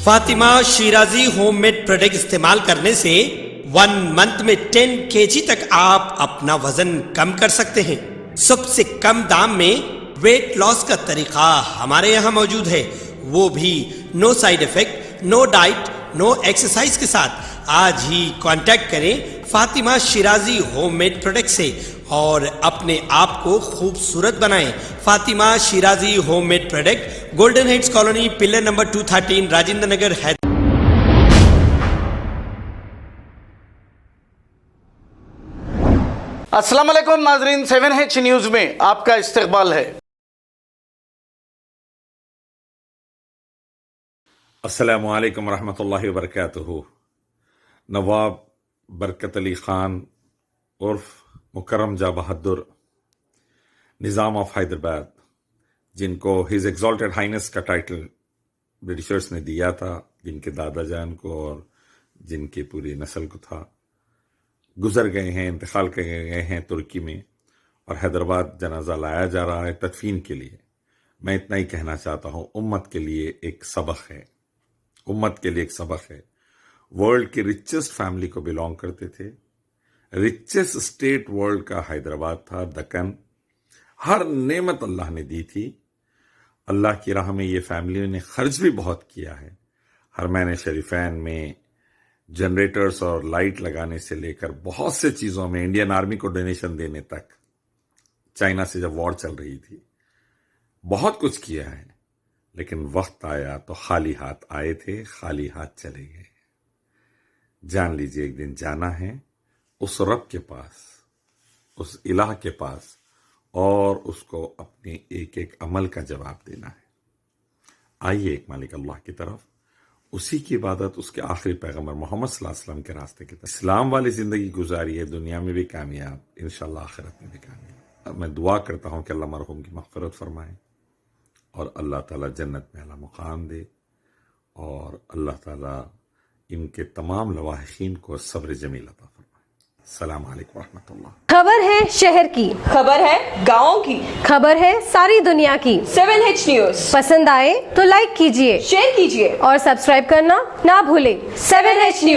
Fatima Shirazi home made product استعمال کرنے سے 1 منتھ میں 10 kg تک آپ اپنا وزن کم کر سکتے ہیں۔ سب سے کم دام میں ویٹ لاس کا طریقہ ہمارے یہاں موجود ہے، وہ بھی no side effect, no diet, no exercise کے ساتھ۔ آج ہی کانٹیکٹ کریں Fatima Shirazi home made product سے اور اپنے آپ کو خوبصورت بنائیں۔ Fatima Shirazi home made product, golden heights colony, pillar number 213، Rajendra Nagar, Hyderabad. السلام علیکم ناظرین، 7H نیوز میں آپ کا استقبال ہے۔ السلام علیکم ورحمۃ اللہ وبرکاتہ۔ نواب برکت علی خان عرف مکرم جاں بہادر نظام آف حیدرآباد، جن کو ہز ایگزالٹڈ ہائنس کا ٹائٹل برٹشرز نے دیا تھا، جن کے دادا جان کو اور جن کی پوری نسل کو تھا، گزر گئے ہیں، انتقال کر گئے ہیں ترکی میں، اور حیدرآباد جنازہ لایا جا رہا ہے تدفین کے لیے۔ میں اتنا ہی کہنا چاہتا ہوں، امت کے لیے ایک سبق ہے، امت کے لیے ایک سبق ہے۔ ورلڈ کی ریچسٹ فیملی کو بلانگ کرتے تھے، ریچسٹ اسٹیٹ ورلڈ کا حیدرآباد تھا، دکن، ہر نعمت اللہ نے دی تھی۔ اللہ کی راہ میں یہ فیملی نے خرچ بھی بہت کیا ہے۔ حرمین شریفین میں جنریٹرز اور لائٹ لگانے سے لے کر بہت سے چیزوں میں، انڈین آرمی کو ڈونیشن دینے تک، چائنا سے جب وار چل رہی تھی، بہت کچھ کیا ہے۔ لیکن وقت آیا تو خالی ہاتھ آئے تھے، خالی ہاتھ چلے گئے۔ جان لیجیے ایک دن جانا ہے اس رب کے پاس، اس الہ کے پاس، اور اس کو اپنے ایک ایک عمل کا جواب دینا ہے۔ آئیے ایک مالک اللہ کی طرف، اسی کی عبادت، اس کے آخری پیغمبر محمد صلی اللہ علیہ وسلم کے راستے کی طرف اسلام والی زندگی گزاری ہے، دنیا میں بھی کامیاب، انشاءاللہ آخرت میں بھی کامیاب۔ میں دعا کرتا ہوں کہ اللہ مرحوم کی مغفرت فرمائے، اور اللہ تعالیٰ جنت میں اعلیٰ مقام دے، اور اللہ تعالیٰ ان کے تمام لواحقین کو صبر جمیل عطا فرمائے۔ السلام علیکم ورحمۃ اللہ۔ خبر ہے شہر کی، خبر ہے گاؤں کی، خبر ہے ساری دنیا کی۔ 7H نیوز پسند آئے تو لائک کیجئے، شیئر کیجیے اور سبسکرائب کرنا نہ بھولیں۔ 7H news.